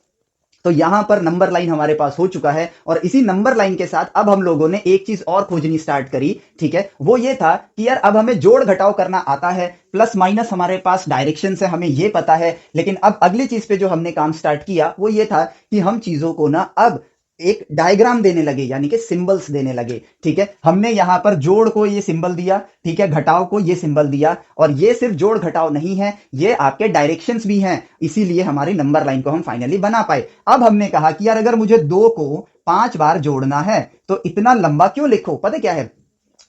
तो यहां पर नंबर लाइन हमारे पास हो चुका है, और इसी नंबर लाइन के साथ अब हम लोगों ने एक चीज और खोजनी स्टार्ट करी। ठीक है, वो ये था कि यार अब हमें जोड़ घटाव करना आता है, प्लस माइनस हमारे पास डायरेक्शन है, हमें ये पता है। लेकिन अब अगली चीज पे जो हमने काम स्टार्ट किया वो ये था कि हम चीजों को ना अब एक डायग्राम देने लगे, यानी कि सिंबल्स देने लगे। ठीक है, हमने यहां पर जोड़ को ये सिंबल दिया, ठीक है, घटाव को ये सिंबल दिया। और ये सिर्फ जोड़ घटाव नहीं है, ये आपके डायरेक्शंस भी हैं, इसीलिए हमारी नंबर लाइन को हम फाइनली बना पाए। अब हमने कहा कि यार अगर मुझे 2 को 5 बार जोड़ना है तो इतना लंबा क्यों लिखो? पता क्या है,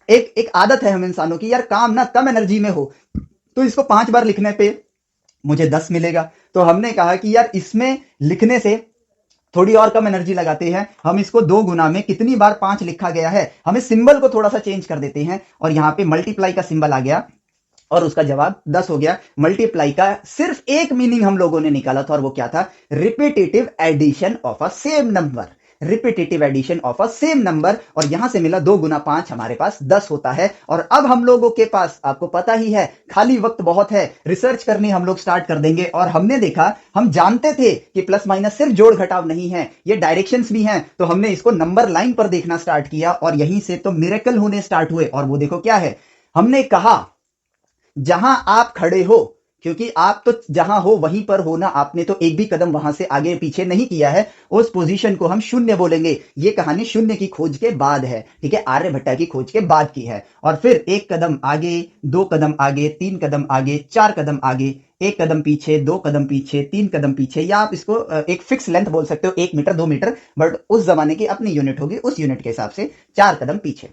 एक आदत है हम इंसानों की, यार काम ना कम एनर्जी में हो, तो इसको 5 बार लिखने पे मुझे 10 मिलेगा। तो हमने कहा कि यार इसमें लिखने से थोड़ी और कम एनर्जी लगाते हैं, हम इसको 2 गुना में कितनी बार 5 लिखा गया है, हमें सिंबल को थोड़ा सा चेंज कर देते हैं। और यहां पे मल्टीप्लाई का सिंबल आ गया, और उसका जवाब 10 हो गया। मल्टीप्लाई का सिर्फ एक मीनिंग हम लोगों ने निकाला था और वो क्या था? Repetitive addition of a same number. Repetitive addition of a same number. और यहां से मिला 2 गुना 5 हमारे पास 10 होता है। और अब हम लोगों के पास, आपको पता ही है, खाली वक्त बहुत है, रिसर्च करनी हम लोग स्टार्ट कर देंगे। और हमने देखा, हम जानते थे कि प्लस माइनस सिर्फ जोड़ घटाव नहीं है, ये डायरेक्शंस भी हैं। तो हमने इसको नंबर लाइन पर देखना स्टार्ट किया और यहीं से तो मिरेकल होने स्टार्ट हुए। और वो देखो क्या है, हमने कहा जहां आप खड़े हो, क्योंकि आप तो जहां हो वहीं पर हो ना, आपने तो एक भी कदम वहां से आगे पीछे नहीं किया है, उस पोजीशन को हम शून्य बोलेंगे। ये कहानी शून्य की खोज के बाद है, ठीक है, आर्यभट्टा की खोज के बाद की है। और फिर 1 कदम आगे, 2 कदम आगे, 3 कदम आगे, 4 कदम आगे, 1 कदम पीछे, 2 कदम पीछे, 3 कदम पीछे, या आप इसको एक फिक्स लेंथ बोल सकते हो, 1 मीटर, 2 मीटर, बट उस जमाने की अपनी यूनिट होगी, उस यूनिट के हिसाब से 4 कदम पीछे।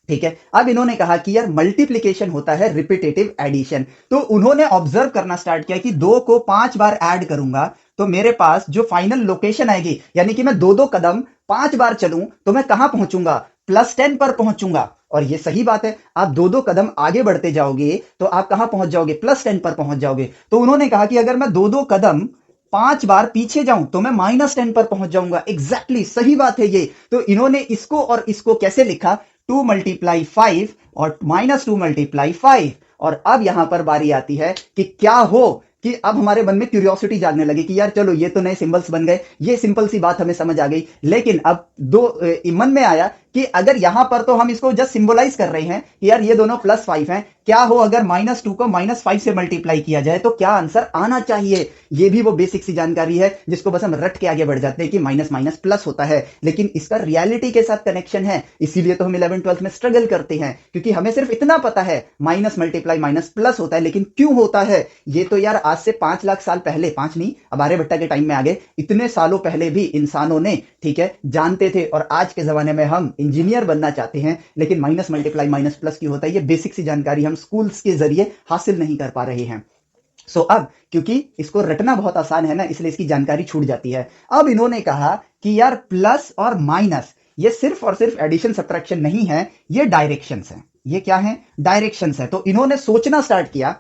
ठीक है, अब इन्होंने कहा कि यार मल्टीप्लीकेशन होता है रिपीटेटिव एडिशन। तो उन्होंने ऑब्जर्व करना स्टार्ट किया कि 2 को 5 बार ऐड करूंगा तो मेरे पास जो फाइनल लोकेशन आएगी, यानी कि मैं 2-2 कदम 5 बार चलूं तो मैं कहां पहुंचूंगा? +10 पर पहुंचूंगा। और ये सही बात है, आप 2-2 कदम आगे बढ़ते जाओगे तो आप कहां पहुंच जाओगे? +10 पर पहुंच जाओगे। तो उन्होंने कहा कि अगर मैं 2-2 कदम 5 बार पीछे जाऊं तो मैं -10 पर पहुंच जाऊंगा। एग्जैक्टली सही बात है ये। तो इन्होंने इसको और इसको कैसे लिखा? 2 मल्टीप्लाई 5 और -2 मल्टीप्लाई 5। और अब यहां पर बारी आती है कि क्या हो कि अब हमारे मन में क्यूरियोसिटी जागने लगी कि यार चलो ये तो नए सिंबल्स बन गए, ये सिंपल सी बात हमें समझ आ गई। लेकिन अब मन में आया कि अगर यहां पर तो हम इसको जस्ट सिंबलाइज कर रहे हैं कि यार ये दोनों +5 हैं, क्या हो अगर -2 को -5 से मल्टीप्लाई किया जाए तो क्या आंसर आना चाहिए? ये भी वो बेसिक सी जानकारी है जिसको बस हम रट के आगे बढ़ जाते हैं कि माइनस माइनस प्लस होता है, लेकिन इसका रियलिटी के साथ कनेक्शन है। इसीलिए तो हम 11th-12th में स्ट्रगल करते हैं, क्योंकि हमें सिर्फ इतना पता है माइनस मल्टीप्लाई माइनस प्लस होता है, लेकिन क्यों होता है ये तो यार आज से 5 लाख साल पहले, 5 नहीं, अब आर्यभट्टा के टाइम में आ गए, इतने सालों पहले भी इंसानों ने, ठीक है, जानते थे। और आज के जमाने में हम इंजीनियर बनना चाहते हैं, लेकिन माइनस मल्टीप्लाई माइनस प्लस क्यों होता है, ये बेसिक सी जानकारी हम स्कूल्स के जरिए हासिल नहीं कर पा रहे हैं। अब क्योंकि इसको रटना बहुत आसान है ना, इसलिए इसकी जानकारी छूट जाती है। अब इन्होंने कहा कि यार प्लस और माइनस ये सिर्फ और सिर्फ एडिशन सब्ट्रैक्शन नहीं है, ये डायरेक्शंस हैं। ये क्या है? डायरेक्शंस है। तो इन्होंने सोचना स्टार्ट किया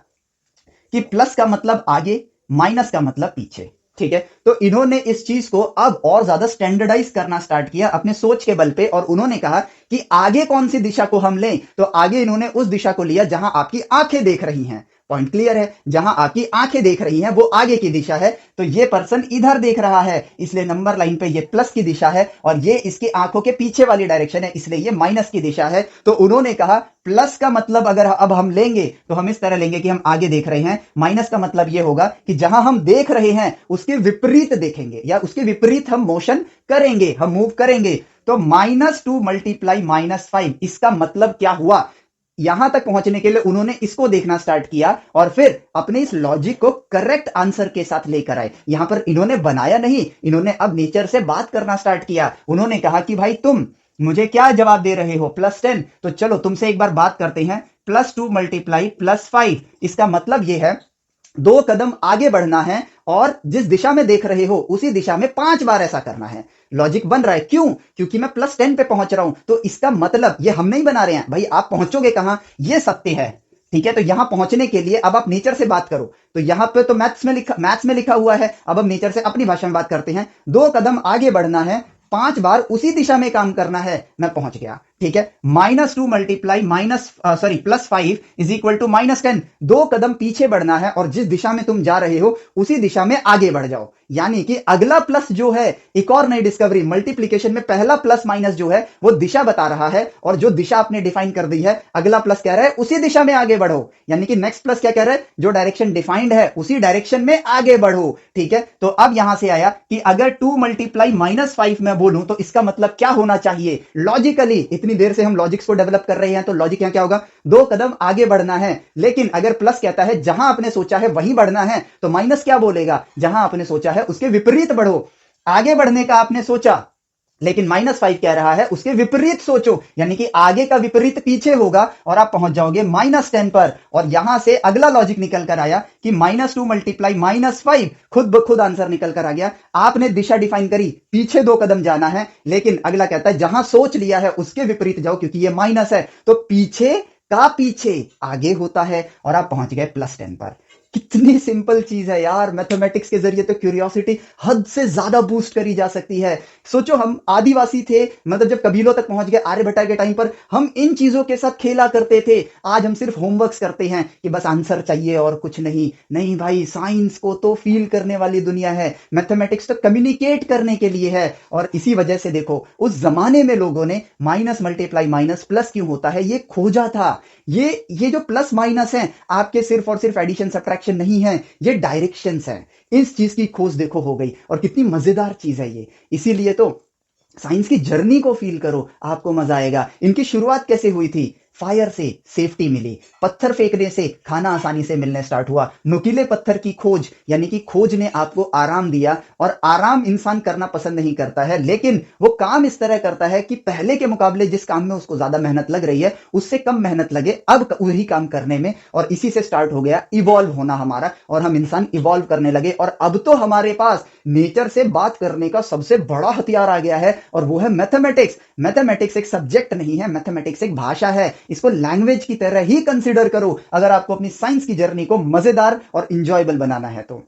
कि प्लस का मतलब आगे, माइनस का मतलब पीछे। ठीक है, तो इन्होंने इस चीज को अब और ज्यादा स्टैंडर्डाइज करना स्टार्ट किया अपने सोच के बल पे। और उन्होंने कहा कि आगे कौन सी दिशा को हम लें, तो आगे इन्होंने उस दिशा को लिया जहां आपकी आंखें देख रही हैं। पॉइंट क्लियर है? जहां आपकी आंखें देख रही हैं वो आगे की दिशा है। तो ये पर्सन इधर देख रहा है, इसलिए नंबर लाइन पे ये प्लस की दिशा है, और ये इसकी आंखों के पीछे वाली डायरेक्शन है, इसलिए ये माइनस की दिशा है। तो उन्होंने कहा प्लस का मतलब अगर अब हम लेंगे तो हम इस तरह लेंगे कि हम आगे देख रहे हैं, माइनस का मतलब यह होगा कि जहां हम देख रहे हैं उसके विपरीत देखेंगे, या उसके विपरीत हम मोशन करेंगे, हम मूव करेंगे। तो -2 मल्टीप्लाई -5, इसका मतलब क्या हुआ? यहां तक पहुंचने के लिए उन्होंने इसको देखना स्टार्ट किया और फिर अपने इस लॉजिक को करेक्ट आंसर के साथ लेकर आए। यहां पर इन्होंने बनाया नहीं, इन्होंने अब नेचर से बात करना स्टार्ट किया। उन्होंने कहा कि भाई तुम मुझे क्या जवाब दे रहे हो? +10। तो चलो तुमसे एक बार बात करते हैं। +2 मल्टीप्लाई +5, इसका मतलब यह है 2 कदम आगे बढ़ना है और जिस दिशा में देख रहे हो उसी दिशा में 5 बार ऐसा करना है। लॉजिक बन रहा है। क्यों? क्योंकि मैं +10 पे पहुंच रहा हूं। तो इसका मतलब ये हम नहीं बना रहे हैं भाई, आप पहुंचोगे कहां ये सत्य है। ठीक है, तो यहां पहुंचने के लिए अब आप नेचर से बात करो। तो यहां पे तो मैथ्स में लिखा हुआ है, अब हम नेचर से अपनी भाषा में बात करते हैं। 2 कदम आगे बढ़ना है, 5 बार उसी दिशा में काम करना है, मैं पहुंच गया। ठीक है, -2 मल्टीप्लाई +5 इज इक्वल टू -10। 2 कदम पीछे बढ़ना है और जिस दिशा में तुम जा रहे हो उसी दिशा में आगे बढ़ जाओ। यानी कि अगला प्लस जो है, एक और नई डिस्कवरी, मल्टीप्लीकेशन में पहला प्लस माइनस जो है वो दिशा बता रहा है, और जो दिशा आपने डिफाइन कर दी है अगला प्लस कह रहा है उसी दिशा में आगे बढ़ो। यानी कि नेक्स्ट प्लस क्या कह रहा है? जो डायरेक्शन डिफाइंड है उसी डायरेक्शन में आगे बढ़ो। ठीक है, तो अब यहां से आया कि अगर 2 मल्टीप्लाई -5 मैं बोलूं तो इसका मतलब क्या होना चाहिए लॉजिकली। इतनी देर से हम लॉजिक्स को डेवलप कर रहे हैं, तो लॉजिक यहां क्या होगा? 2 कदम आगे बढ़ना है। लेकिन अगर प्लस कहता है जहां आपने सोचा है वहीं बढ़ना है, तो माइनस क्या बोलेगा? जहां आपने सोचा है उसके विपरीत बढ़ो। आगे बढ़ने का आपने सोचा, लेकिन -5 कह रहा है उसके विपरीत सोचो, यानी कि आगे का विपरीत पीछे होगा और आप पहुंच जाओगे -10 पर। और यहां से अगला लॉजिक निकल कर आया कि -2 मल्टीप्लाई -5, खुद ब खुद आंसर निकल कर आ गया। आपने दिशा डिफाइन करी, पीछे 2 कदम जाना है, लेकिन अगला कहता है जहां सोच लिया है उसके विपरीत जाओ, क्योंकि ये माइनस है। तो पीछे का पीछे आगे होता है और आप पहुंच गए +10 पर। कितनी सिंपल चीज है यार। मैथमेटिक्स के जरिए तो क्यूरियोसिटी हद से ज्यादा बूस्ट करी जा सकती है। सोचो हम आदिवासी थे, मतलब जब कबीलों तक पहुंच गए आर्यभट्टा के टाइम पर, हम इन चीजों के साथ खेला करते थे। आज हम सिर्फ होमवर्क्स करते हैं कि बस आंसर चाहिए और कुछ नहीं। नहीं भाई, साइंस को तो फील करने वाली दुनिया है, मैथमेटिक्स तो कम्युनिकेट करने के लिए है। और इसी वजह से देखो उस जमाने में लोगों ने माइनस मल्टीप्लाई माइनस प्लस क्यों होता है ये खोजा था। ये जो प्लस माइनस है आपके सिर्फ और सिर्फ एडिशन सब्ट्रैक्शन नहीं है, ये डायरेक्शंस हैं। इस चीज की खोज देखो हो गई, और कितनी मजेदार चीज है ये। इसीलिए तो साइंस की जर्नी को फील करो, आपको मजा आएगा। इनकी शुरुआत कैसे हुई थी? फायर से सेफ्टी मिली, पत्थर फेंकने से खाना आसानी से मिलने स्टार्ट हुआ, नुकीले पत्थर की खोज, यानी कि खोज ने आपको आराम दिया। और आराम इंसान करना पसंद नहीं करता है, लेकिन वो काम इस तरह करता है कि पहले के मुकाबले जिस काम में उसको ज्यादा मेहनत लग रही है उससे कम मेहनत लगे अब वही काम करने में। और इसी से स्टार्ट हो गया इवॉल्व होना हमारा, और हम इंसान इवॉल्व करने लगे। और अब तो हमारे पास नेचर से बात करने का सबसे बड़ा हथियार आ गया है, और वो है मैथमेटिक्स। मैथमेटिक्स एक सब्जेक्ट नहीं है, मैथमेटिक्स एक भाषा है। इसको लैंग्वेज की तरह ही कंसीडर करो अगर आपको अपनी साइंस की जर्नी को मजेदार और इंजॉयबल बनाना है तो।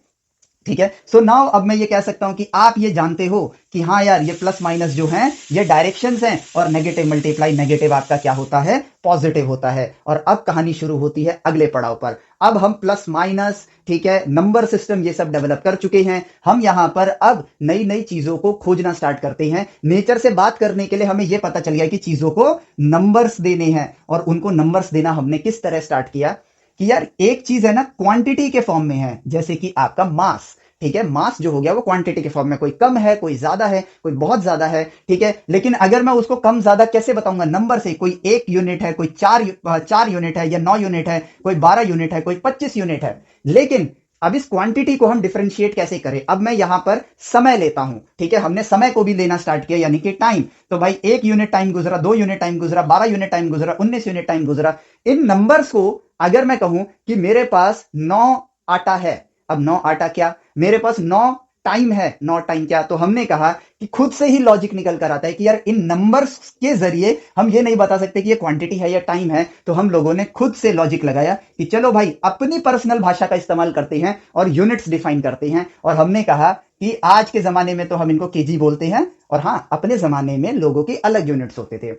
ठीक है, सो नाउ अब मैं ये कह सकता हूं कि आप ये जानते हो कि हाँ यार, ये प्लस माइनस जो हैं ये डायरेक्शंस हैं, और नेगेटिव मल्टीप्लाई नेगेटिव आपका क्या होता है? पॉजिटिव होता है। और अब कहानी शुरू होती है अगले पड़ाव पर। अब हम प्लस माइनस, ठीक है, नंबर सिस्टम ये सब डेवलप कर चुके हैं। हम यहां पर अब नई नई चीजों को खोजना स्टार्ट करते हैं। नेचर से बात करने के लिए हमें यह पता चल गया कि चीजों को नंबर्स देने हैं, और उनको नंबर्स देना हमने किस तरह स्टार्ट किया कि यार एक चीज है ना क्वांटिटी के फॉर्म में है, जैसे कि आपका मास। ठीक है, मास जो हो गया वो क्वांटिटी के फॉर्म में, कोई कम है, कोई ज्यादा है, कोई बहुत ज्यादा है। ठीक है, लेकिन अगर मैं उसको कम ज्यादा कैसे बताऊंगा? नंबर से। कोई 1 यूनिट है, कोई 4 यूनिट है, या 9 यूनिट है, कोई 12 यूनिट है, कोई 25 यूनिट है। लेकिन अब इस क्वांटिटी को हम डिफरेंशिएट कैसे करें? अब मैं यहां पर समय लेता हूं। ठीक है, हमने समय को भी लेना स्टार्ट किया, यानी कि टाइम। तो भाई 1 यूनिट टाइम गुजरा, 2 यूनिट टाइम गुजरा, 12 यूनिट टाइम गुजरा, 19 यूनिट टाइम गुजरा। इन नंबर्स को अगर मैं कहूं कि मेरे पास 9 आटा है, अब 9 आटा क्या? मेरे पास 9 टाइम है। 9 टाइम क्या? तो हमने कहा कि खुद से ही लॉजिक निकल कर आता है कि यार इन नंबर्स के जरिए हम ये नहीं बता सकते कि ये क्वांटिटी है या टाइम है। तो हम लोगों ने खुद से लॉजिक लगाया कि चलो भाई अपनी पर्सनल भाषा का इस्तेमाल करते हैं और यूनिट्स डिफाइन करते हैं। और हमने कहा कि आज के जमाने में तो हम इनको केजी बोलते हैं, और हां, अपने जमाने में लोगों की अलग यूनिट्स होते थे।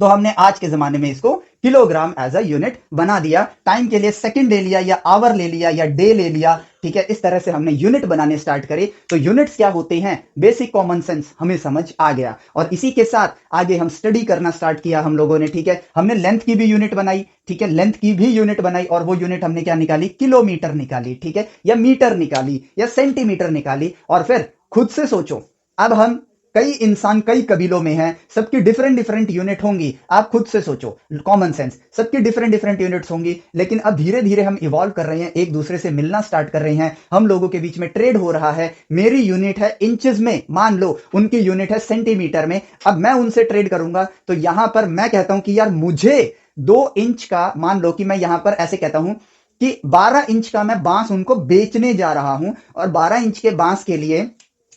तो हमने आज के जमाने में इसको किलोग्राम एज अ यूनिट बना दिया। टाइम के लिए सेकंड ले लिया, या आवर ले लिया, या डे ले लिया। ठीक है, इस तरह से हमने यूनिट बनाने स्टार्ट करे। तो यूनिट्स क्या होते हैं? बेसिक कॉमन सेंस हमें समझ आ गया, और इसी के साथ आगे हम स्टडी करना स्टार्ट किया हम लोगों ने। ठीक है, हमने लेंथ की भी यूनिट बनाई। ठीक है, लेंथ की भी यूनिट बनाई, और वो यूनिट हमने क्या निकाली? किलोमीटर निकाली। ठीक है, या मीटर निकाली, या सेंटीमीटर निकाली। और फिर खुद से सोचो, अब हम कई इंसान कई कबीलों में हैं, सबकी डिफरेंट डिफरेंट यूनिट होंगी। आप खुद से सोचो, कॉमन सेंस, सबकी डिफरेंट डिफरेंट यूनिट्स होंगी। लेकिन अब धीरे धीरे हम इवॉल्व कर रहे हैं, एक दूसरे से मिलना स्टार्ट कर रहे हैं, हम लोगों के बीच में ट्रेड हो रहा है। मेरी यूनिट है इंचेस में, मान लो उनकी यूनिट है सेंटीमीटर में। अब मैं उनसे ट्रेड करूंगा, तो यहां पर मैं कहता हूं कि यार मुझे 2 इंच का, मान लो कि मैं यहां पर ऐसे कहता हूं कि 12 इंच का मैं बांस उनको बेचने जा रहा हूं, और 12 इंच के बांस के लिए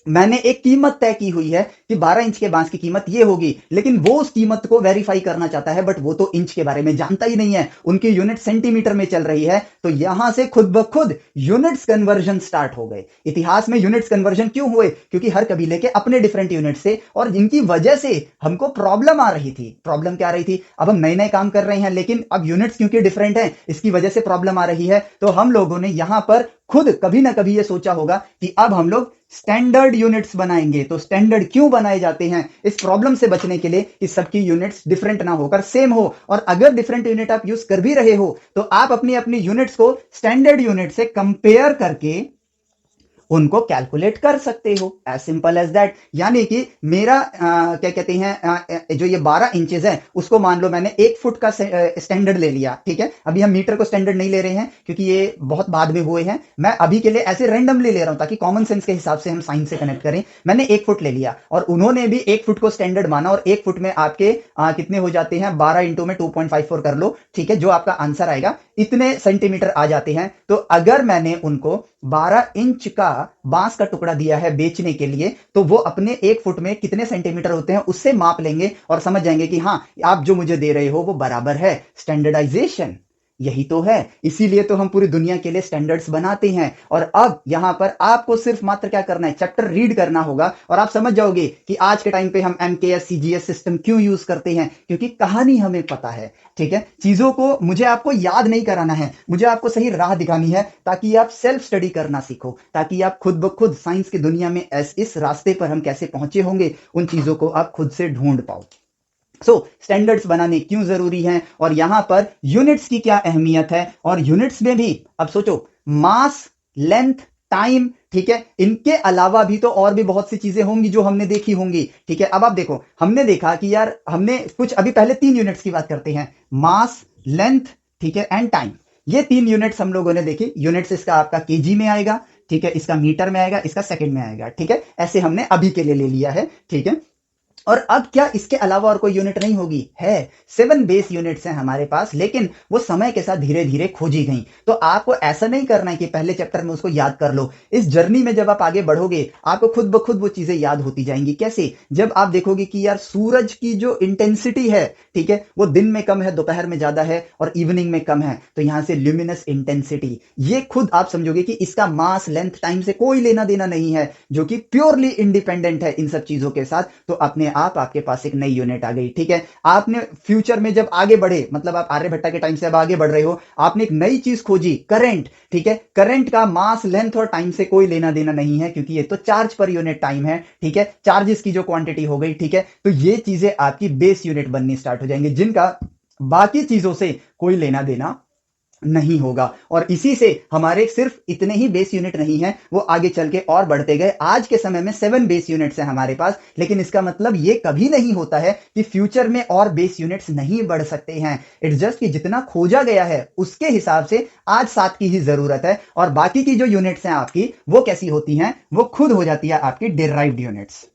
मैंने एक कीमत तय की हुई है कि 12 इंच के बांस की कीमत ये होगी। लेकिन वो उस कीमत को वेरीफाई करना चाहता है, बट वो तो इंच के बारे में जानता ही नहीं है, उनकी यूनिट सेंटीमीटर में चल रही है। तो यहां से खुद ब खुद यूनिट्स कन्वर्जन स्टार्ट हो गए। इतिहास में यूनिट्स कन्वर्जन क्यों हुए? क्योंकि हर कबीले के अपने डिफरेंट यूनिट्स थे, और जिनकी वजह से हमको प्रॉब्लम आ रही थी। प्रॉब्लम क्या आ रही थी? अब हम नए नए काम कर रहे हैं, लेकिन अब यूनिट्स क्योंकि डिफरेंट है, इसकी वजह से प्रॉब्लम आ रही है। तो हम लोगों ने यहां पर खुद कभी ना कभी ये सोचा होगा कि अब हम लोग स्टैंडर्ड यूनिट्स बनाएंगे। तो स्टैंडर्ड क्यों बनाए जाते हैं? इस प्रॉब्लम से बचने के लिए कि सबकी यूनिट्स डिफरेंट ना होकर सेम हो। और अगर डिफरेंट यूनिट आप यूज कर भी रहे हो, तो आप अपनी अपनी यूनिट्स को स्टैंडर्ड यूनिट से कंपेयर करके उनको कैलकुलेट कर सकते हो। As simple as that. यानी कि मेरा क्या कहते हैं, जो ये 12 इंचेस है, उसको मान लो मैंने 1 फुट का स्टैंडर्ड ले लिया। ठीक है, अभी हम मीटर को स्टैंडर्ड नहीं ले रहे हैं, क्योंकि ये बहुत बाद में हुए हैं। मैं अभी के लिए ऐसे रैंडमली ले रहा हूं, ताकि कॉमन सेंस के हिसाब से हम साइंस से कनेक्ट करें। मैंने 1 फुट ले लिया, और उन्होंने भी 1 फुट को स्टैंडर्ड माना, और 1 फुट में आपके कितने हो जाते हैं? 12 इंटू में 2.54 कर लो। ठीक है, जो आपका आंसर आएगा इतने सेंटीमीटर आ जाते हैं। तो अगर मैंने उनको 12 इंच का बांस का टुकड़ा दिया है बेचने के लिए, तो वो अपने 1 फुट में कितने सेंटीमीटर होते हैं उससे माप लेंगे और समझ जाएंगे कि हाँ, आप जो मुझे दे रहे हो वो बराबर है। स्टैंडर्डाइजेशन यही तो है, इसीलिए तो हम पूरी दुनिया के लिए स्टैंडर्ड्स बनाते हैं। और अब यहां पर आपको सिर्फ मात्र क्या करना है, चैप्टर रीड करना होगा और आप समझ जाओगे कि आज के टाइम पे हम एमकेएस सीजीएस सिस्टम क्यों यूज करते हैं, क्योंकि कहानी हमें पता है। ठीक है, चीजों को मुझे आपको याद नहीं कराना है, मुझे आपको सही राह दिखानी है ताकि आप सेल्फ स्टडी करना सीखो, ताकि आप खुद ब खुद साइंस की दुनिया में इस रास्ते पर हम कैसे पहुंचे होंगे उन चीजों को आप खुद से ढूंढ पाओ। स्टैंडर्ड्स बनाने क्यों जरूरी हैं और यहां पर यूनिट्स की क्या अहमियत है, और यूनिट्स में भी अब सोचो मास, लेंथ, टाइम, ठीक है, इनके अलावा भी तो और भी बहुत सी चीजें होंगी जो हमने देखी होंगी। ठीक है, अब आप देखो, हमने देखा कि यार हमने कुछ अभी पहले 3 यूनिट्स की बात करते हैं, मास, लेंथ, ठीक है, एंड टाइम। ये 3 यूनिट्स हम लोगों ने देखी। यूनिट्स इसका आपका केजी में आएगा, ठीक है, इसका मीटर में आएगा, इसका सेकंड में आएगा। ठीक है, ऐसे हमने अभी के लिए ले लिया है। ठीक है, और अब क्या इसके अलावा और कोई यूनिट नहीं होगी? है, 7 बेस यूनिट्स हैं हमारे पास, लेकिन वो समय के साथ धीरे धीरे खोजी गई। तो आपको ऐसा नहीं करना है कि पहले चैप्टर में उसको याद कर लो। इस जर्नी में जब आप आगे बढ़ोगे आपको खुद ब खुद वो चीजें याद होती जाएंगी। कैसे? जब आप देखोगे कि यार सूरज की जो इंटेंसिटी है, ठीक है, वो दिन में कम है, दोपहर में ज्यादा है और इवनिंग में कम है, तो यहां से ल्यूमिनस इंटेंसिटी, ये खुद आप समझोगे कि इसका मास, लेंथ, टाइम से कोई लेना देना नहीं है, जो कि प्योरली इंडिपेंडेंट है इन सब चीजों के साथ। तो अपने आप आपके पास एक नई यूनिट आ गई। ठीक है, आपने फ्यूचर में जब आगे बढ़े, मतलब आप आर्यभट्टा के टाइम से अब आगे बढ़ रहे हो, आपने एक नई चीज खोजी, करंट। ठीक है, करंट का मास, लेंथ और टाइम से कोई लेना देना नहीं है, क्योंकि ये तो चार्ज पर यूनिट टाइम है। ठीक है, चार्जेस की जो क्वांटिटी हो गई। ठीक है, तो ये चीजें आपकी बेस यूनिट बननी स्टार्ट हो जाएंगी, जिनका बाकी चीजों से कोई लेना देना नहीं होगा। और इसी से हमारे सिर्फ इतने ही बेस यूनिट नहीं है, वो आगे चल के और बढ़ते गए। आज के समय में 7 बेस यूनिट्स हैं हमारे पास, लेकिन इसका मतलब ये कभी नहीं होता है कि फ्यूचर में और बेस यूनिट्स नहीं बढ़ सकते हैं। इट्स जस्ट कि जितना खोजा गया है उसके हिसाब से आज 7 की ही जरूरत है, और बाकी की जो यूनिट्स हैं आपकी, वो कैसी होती हैं? वो खुद हो जाती है आपकी डिराइव्ड यूनिट्स।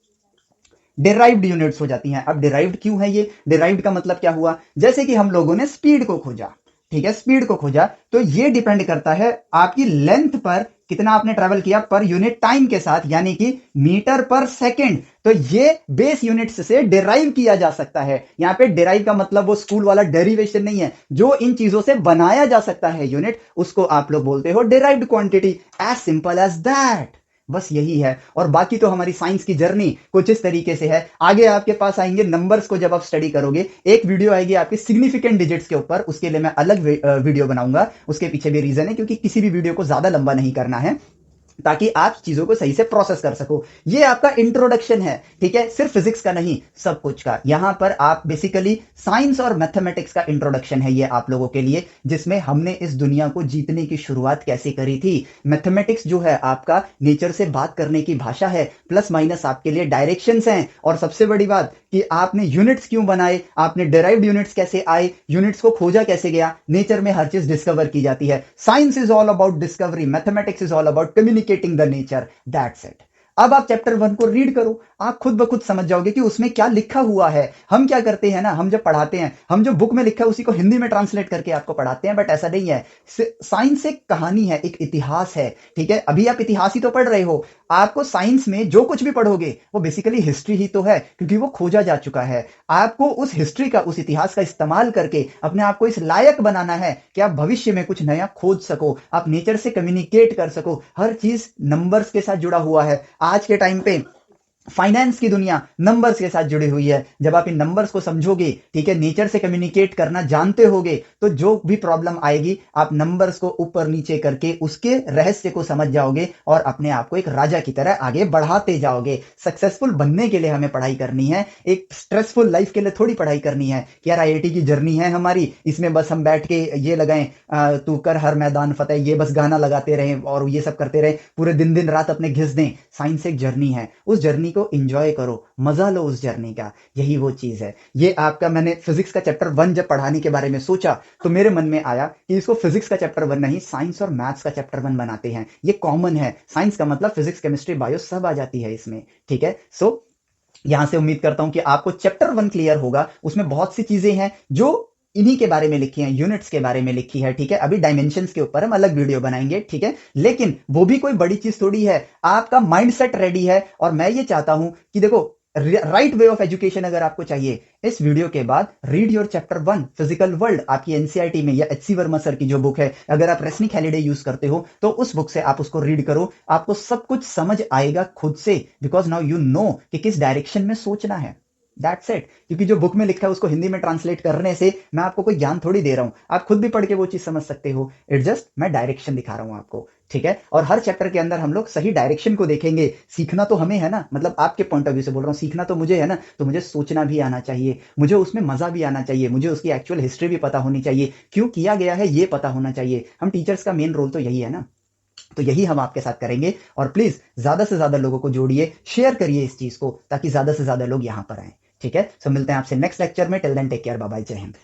डिराइव्ड यूनिट्स हो जाती हैं। अब डिराइव्ड क्यों है? ये डिराइव्ड का मतलब क्या हुआ? जैसे कि हम लोगों ने स्पीड को खोजा, ठीक है, स्पीड को खोजा, तो ये डिपेंड करता है आपकी लेंथ पर, कितना आपने ट्रेवल किया पर यूनिट टाइम के साथ, यानी कि मीटर पर सेकंड। तो ये बेस यूनिट्स से डिराइव किया जा सकता है। यहां पे डिराइव का मतलब वो स्कूल वाला डेरिवेशन नहीं है, जो इन चीजों से बनाया जा सकता है यूनिट, उसको आप लोग बोलते हो derived quantity. As simple as that, बस यही है। और बाकी तो हमारी साइंस की जर्नी कुछ इस तरीके से है। आगे आपके पास आएंगे नंबर्स को, जब आप स्टडी करोगे, एक वीडियो आएगी आपकी सिग्निफिकेंट डिजिट्स के ऊपर, उसके लिए मैं अलग वीडियो बनाऊंगा। उसके पीछे भी रीजन है, क्योंकि किसी भी वीडियो को ज्यादा लंबा नहीं करना है, ताकि आप चीजों को सही से प्रोसेस कर सको। ये आपका इंट्रोडक्शन है, ठीक है, सिर्फ फिजिक्स का नहीं, सब कुछ का। यहां पर आप बेसिकली साइंस और मैथमेटिक्स का इंट्रोडक्शन है ये आप लोगों के लिए, जिसमें हमने इस दुनिया को जीतने की शुरुआत कैसे करी थी। मैथमेटिक्स जो है आपका नेचर से बात करने की भाषा है, प्लस माइनस आपके लिए डायरेक्शंस हैं। और सबसे बड़ी बात कि आपने यूनिट्स क्यों बनाए, आपने डिराइव्ड यूनिट्स कैसे आए, यूनिट्स को खोजा कैसे गया। नेचर में हर चीज डिस्कवर की जाती है। Science is all about discovery, mathematics is all about communicating the nature, that's it. अब आप चैप्टर 1 को रीड करो, आप खुद ब खुद समझ जाओगे कि उसमें क्या लिखा हुआ है। हम क्या करते हैं ना, हम जब पढ़ाते हैं, हम जो बुक में लिखा है उसी को हिंदी में ट्रांसलेट करके आपको पढ़ाते हैं, बट ऐसा नहीं है। साइंस एक कहानी है, एक इतिहास है। ठीक है, अभी आप इतिहास ही तो पढ़ रहे हो। आपको साइंस में जो कुछ भी पढ़ोगे वो बेसिकली हिस्ट्री ही तो है, क्योंकि वो खोजा जा चुका है। आपको उस हिस्ट्री का, उस इतिहास का इस्तेमाल करके अपने आप को इस लायक बनाना है कि आप भविष्य में कुछ नया खोज सको, आप नेचर से कम्युनिकेट कर सको। हर चीज नंबर्स के साथ जुड़ा हुआ है। आज के टाइम पे फाइनेंस की दुनिया नंबर्स के साथ जुड़ी हुई है। जब आप इन नंबर्स को समझोगे, ठीक है, नेचर से कम्युनिकेट करना जानते होगे, तो जो भी प्रॉब्लम आएगी आप नंबर्स को ऊपर नीचे करके उसके रहस्य को समझ जाओगे और अपने आप को एक राजा की तरह आगे बढ़ाते जाओगे। सक्सेसफुल बनने के लिए हमें पढ़ाई करनी है, एक स्ट्रेसफुल लाइफ के लिए थोड़ी पढ़ाई करनी है कि यार आईआईटी की जर्नी है हमारी, इसमें बस हम बैठ के ये लगाएं तू कर हर मैदान फतेह, ये बस गाना लगाते रहें और ये सब करते रहें, पूरे दिन दिन रात अपने घिस दें। साइंस एक जर्नी है, उस जर्नी को एंजॉय करो, मजा लो उस जर्नी का, यही वो चीज है। ये आपका, मैंने फिजिक्स का चैप्टर 1 जब पढ़ाने के बारे में सोचा तो मेरे मन में आया कि इसको फिजिक्स का चैप्टर 1 नहीं, साइंस और मैथ्स का चैप्टर 1 बनाते हैं। ये कॉमन है, साइंस का मतलब फिजिक्स, केमिस्ट्री, बायो सब आ जाती है इसमें। ठीक है, सो यहां से उम्मीद करता हूं कि आपको चैप्टर 1 क्लियर होगा। उसमें बहुत सी चीजें हैं जो इन्हीं के बारे में लिखी है, यूनिट्स के बारे में लिखी है, ठीक है। अभी डायमेंशंस के ऊपर हम अलग वीडियो बनाएंगे, ठीक है। लेकिन वो भी कोई बड़ी चीज थोड़ी है, आपका माइंडसेट रेडी है। और मैं ये चाहता हूं कि देखो, राइट वे ऑफ एजुकेशन अगर आपको चाहिए, इस वीडियो के बाद read your chapter 1 physical world, आपकी एनसीईआरटी में, या एचसी वर्मा सर की जो बुक है, अगर आप रेस्निक हैलिडे यूज करते हो तो उस बुक से आप उसको रीड करो, आपको सब कुछ समझ आएगा खुद से, बिकॉज नाउ यू नो कि किस डायरेक्शन में सोचना है। That's it. क्योंकि जो बुक में लिखा है उसको हिंदी में ट्रांसलेट करने से मैं आपको कोई ज्ञान थोड़ी दे रहा हूं, आप खुद भी पढ़ के वो चीज समझ सकते हो। इट जस्ट मैं डायरेक्शन दिखा रहा हूं आपको, ठीक है। और हर चैप्टर के अंदर हम लोग सही डायरेक्शन को देखेंगे। सीखना तो हमें है ना, मतलब आपके पॉइंट ऑफ व्यू से बोल रहा हूँ, सीखना तो मुझे है ना, तो मुझे सोचना भी आना चाहिए, मुझे उसमें मजा भी आना चाहिए, मुझे उसकी एक्चुअल हिस्ट्री भी पता होनी चाहिए, क्यों किया गया है ये पता होना चाहिए। हम टीचर्स का मेन रोल तो यही है ना। तो यही हम आपके साथ करेंगे। और प्लीज ज्यादा से ज्यादा लोगों को जोड़िए, शेयर करिए इस चीज को, ताकि ज्यादा से ज्यादा लोग यहां पर आए, ठीक है। सो मिलते हैं आपसे नेक्स्ट लेक्चर में। Till then take care, bye bye, जय हिंद।